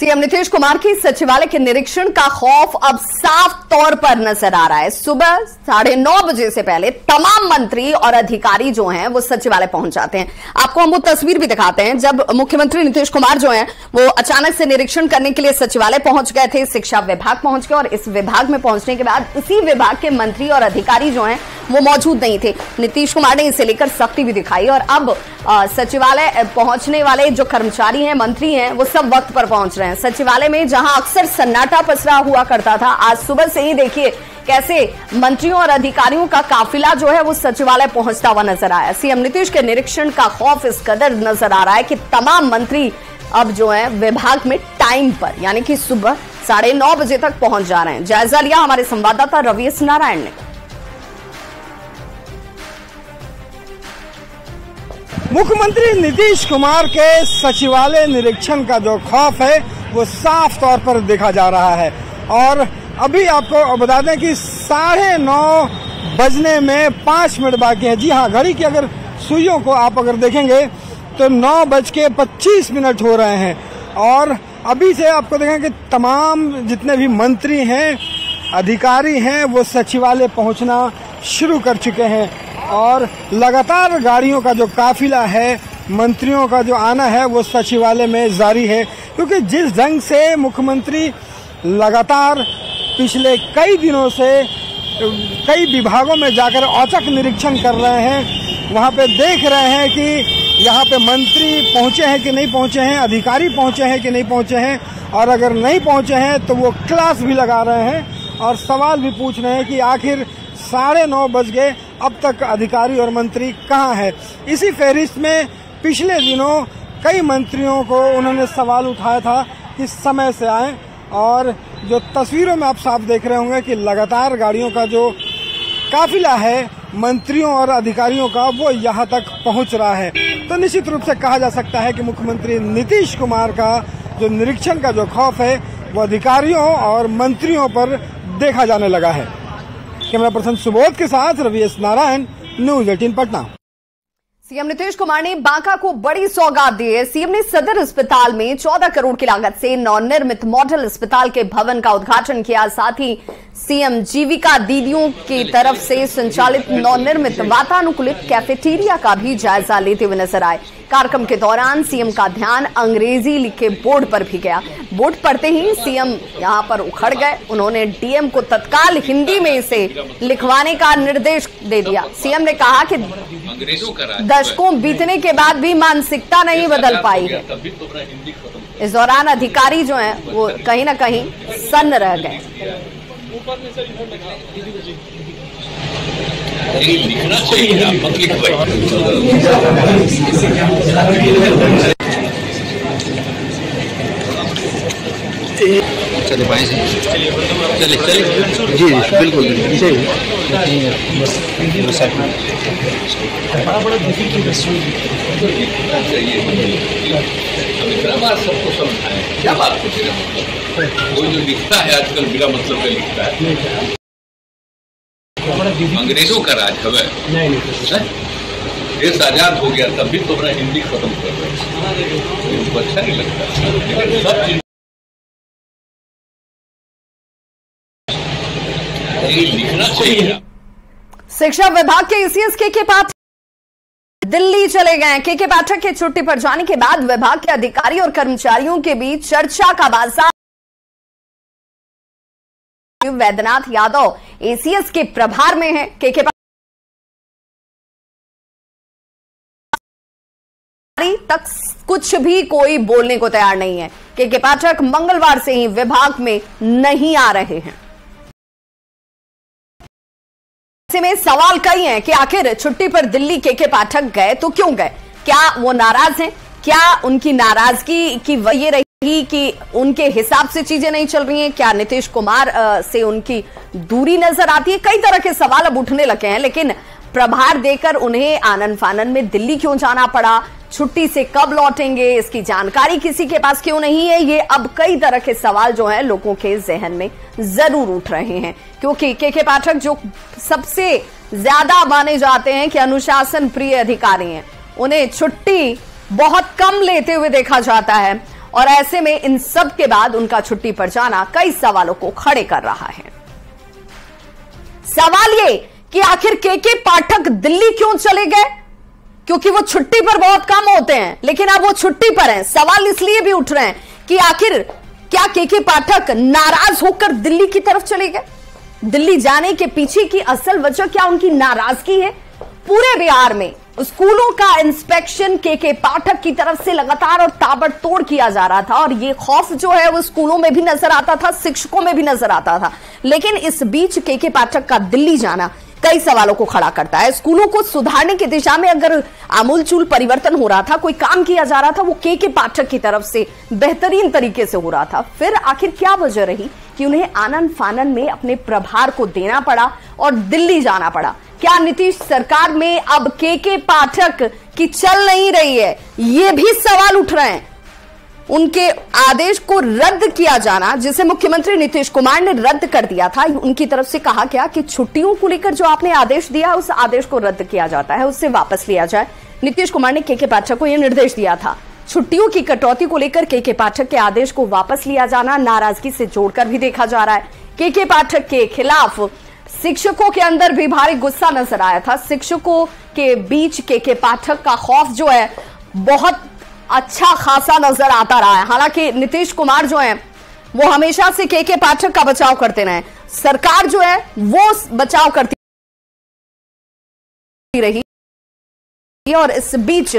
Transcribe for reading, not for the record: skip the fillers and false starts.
CM Nitish Kumar की सचिवालय के निरीक्षण का खौफ अब साफ तौर पर नजर आ रहा है। सुबह 9:30 बजे से पहले तमाम मंत्री और अधिकारी जो हैं वो सचिवालय पहुंच जाते हैं। आपको हम वो तस्वीर भी दिखाते हैं जब मुख्यमंत्री नीतीश कुमार जो हैं वो अचानक से निरीक्षण करने के लिए सचिवालय पहुंच गए थे, शिक्षा विभाग पहुंच गए और इस विभाग में पहुंचने के बाद इसी विभाग के मंत्री और अधिकारी जो हैं वो मौजूद नहीं थे। नीतीश कुमार ने इसे लेकर सख्ती भी दिखाई और अब सचिवालय पहुंचने वाले जो कर्मचारी हैं, मंत्री हैं, वो सब वक्त पर पहुंच रहे हैं। सचिवालय में जहां अक्सर सन्नाटा पसरा हुआ करता था, आज सुबह से ही देखिए कैसे मंत्रियों और अधिकारियों का काफिला जो है वो सचिवालय पहुंचता हुआ नजर आया। सीएम नीतीश के निरीक्षण का खौफ इस कदर नजर आ रहा है कि तमाम मंत्री अब जो है विभाग में टाइम पर यानी कि सुबह 9:30 बजे तक पहुंच जा रहे हैं। जायजा लिया हमारे संवाददाता रवीश नारायण ने। मुख्यमंत्री नीतीश कुमार के सचिवालय निरीक्षण का जो खौफ है वो साफ तौर पर देखा जा रहा है और अभी आपको बता दें कि 9:30 बजने में 5 मिनट बाकी है। जी हाँ, घड़ी की अगर सुइयों को आप अगर देखेंगे तो 9:25 हो रहे हैं और अभी से आपको देखें कि तमाम जितने भी मंत्री हैं, अधिकारी हैं, वो सचिवालय पहुंचना शुरू कर चुके हैं और लगातार गाड़ियों का जो काफिला है, मंत्रियों का जो आना है वो सचिवालय में जारी है, क्योंकि जिस ढंग से मुख्यमंत्री लगातार पिछले कई दिनों से कई विभागों में जाकर औचक निरीक्षण कर रहे हैं, वहां पे देख रहे हैं कि यहाँ पे मंत्री पहुंचे हैं कि नहीं पहुंचे हैं, अधिकारी पहुंचे हैं कि नहीं पहुंचे हैं और अगर नहीं पहुंचे हैं तो वो क्लास भी लगा रहे हैं और सवाल भी पूछ रहे हैं कि आखिर 9:30 बज गए, अब तक अधिकारी और मंत्री कहाँ हैं। इसी फहरिस्त में पिछले दिनों कई मंत्रियों को उन्होंने सवाल उठाया था कि समय से आएं और जो तस्वीरों में आप साफ देख रहे होंगे कि लगातार गाड़ियों का जो काफिला है मंत्रियों और अधिकारियों का वो यहाँ तक पहुँच रहा है। तो निश्चित रूप से कहा जा सकता है कि मुख्यमंत्री नीतीश कुमार का जो निरीक्षण का जो खौफ है वो अधिकारियों और मंत्रियों पर देखा जाने लगा है। कैमरा पर्सन सुबोध के साथ रवीश नारायण, न्यूज़ 18 पटना। सीएम नीतीश कुमार ने बांका को बड़ी सौगात दी है। सीएम ने सदर अस्पताल में 14 करोड़ की लागत से नवनिर्मित मॉडल अस्पताल के भवन का उद्घाटन किया। साथ ही सीएम जीविका दीदियों की तरफ से संचालित नवनिर्मित वातानुकूलित कैफेटेरिया का भी जायजा लेते हुए नजर आए। कार्यक्रम के दौरान सीएम का ध्यान अंग्रेजी लिखे बोर्ड पर भी गया। बोर्ड पढ़ते ही सीएम यहां पर उखड़ गए। उन्होंने डीएम को तत्काल हिंदी में इसे लिखवाने का निर्देश दे दिया। सीएम ने कहा कि दशकों बीतने के बाद भी मानसिकता नहीं बदल पाई है। इस दौरान अधिकारी जो हैं वो कहीं ना कहीं सन्न रह गए। लिखना चाहिए, मत लिखवाइए। चले पाए चले जी बिल्कुल सबको समझाएं क्या बात पूछ रहे हैं। वो जो लिखता है आजकल बिना मतलब का लिखता है, अंग्रेजों का राज है। देश आजाद हो गया तब भी तो अपना हिंदी खत्म कर रहे हैं, अच्छा नहीं लगता। सब चीज लिखना चाहिए। शिक्षा विभाग के ईसीएस के पाठक दिल्ली चले गए। के पाठक के छुट्टी पर जाने के बाद विभाग के अधिकारी और कर्मचारियों के बीच चर्चा का बाजार। वैद्यनाथ यादव एसीएस के प्रभार में है। के तक कुछ भी कोई बोलने को तैयार नहीं है। के पाठक मंगलवार से ही विभाग में नहीं आ रहे हैं। ऐसे में सवाल कई हैं कि आखिर छुट्टी पर दिल्ली के पाठक गए तो क्यों गए? क्या वो नाराज हैं? क्या उनकी नाराजगी की वजह रही कि उनके हिसाब से चीजें नहीं चल रही हैं? क्या नीतीश कुमार से उनकी दूरी नजर आती है? कई तरह के सवाल अब उठने लगे हैं, लेकिन प्रभार देकर उन्हें आनन फानन में दिल्ली क्यों जाना पड़ा? छुट्टी से कब लौटेंगे? इसकी जानकारी किसी के पास क्यों नहीं है? ये अब कई तरह के सवाल जो हैं लोगों के जहन में जरूर उठ रहे हैं, क्योंकि के पाठक जो सबसे ज्यादा माने जाते हैं कि अनुशासन प्रिय अधिकारी हैं, उन्हें छुट्टी बहुत कम लेते हुए देखा जाता है और ऐसे में इन सब के बाद उनका छुट्टी पर जाना कई सवालों को खड़े कर रहा है। सवाल ये कि आखिर के पाठक दिल्ली क्यों चले गए? क्योंकि वो छुट्टी पर बहुत कम होते हैं, लेकिन अब वो छुट्टी पर हैं। सवाल इसलिए भी उठ रहे हैं कि आखिर क्या के पाठक नाराज होकर दिल्ली की तरफ चले गए? दिल्ली जाने के पीछे की असल वजह क्या उनकी नाराजगी है? पूरे बिहार में स्कूलों का इंस्पेक्शन के पाठक की तरफ से लगातार और ताबड़तोड़ किया जा रहा था और ये खौफ जो है वो स्कूलों में भी नजर आता था, शिक्षकों में भी नजर आता था। लेकिन इस बीच के पाठक का दिल्ली जाना कई सवालों को खड़ा करता है। स्कूलों को सुधारने की दिशा में अगर आमूलचूल परिवर्तन हो रहा था, कोई काम किया जा रहा था, वो के पाठक की तरफ से बेहतरीन तरीके से हो रहा था। फिर आखिर क्या वजह रही कि उन्हें आनन फानन में अपने प्रभार को देना पड़ा और दिल्ली जाना पड़ा? क्या नीतीश सरकार में अब के पाठक की चल नहीं रही है? ये भी सवाल उठ रहे हैं। उनके आदेश को रद्द किया जाना, जिसे मुख्यमंत्री नीतीश कुमार ने रद्द कर दिया था, उनकी तरफ से कहा गया कि छुट्टियों को लेकर जो आपने आदेश दिया उस आदेश को रद्द किया जाता है, उससे वापस लिया जाए। नीतीश कुमार ने के पाठक को यह निर्देश दिया था। छुट्टियों की कटौती को लेकर के पाठक के आदेश को वापस लिया जाना नाराजगी से जोड़कर भी देखा जा रहा है। के पाठक के खिलाफ शिक्षकों के अंदर भी भारी गुस्सा नजर आया था। शिक्षकों के बीच के पाठक का खौफ जो है बहुत अच्छा खासा नजर आता रहा है। हालांकि नीतीश कुमार जो है वो हमेशा से के पाठक का बचाव करते रहे, सरकार जो है वो बचाव करती रही और इस बीच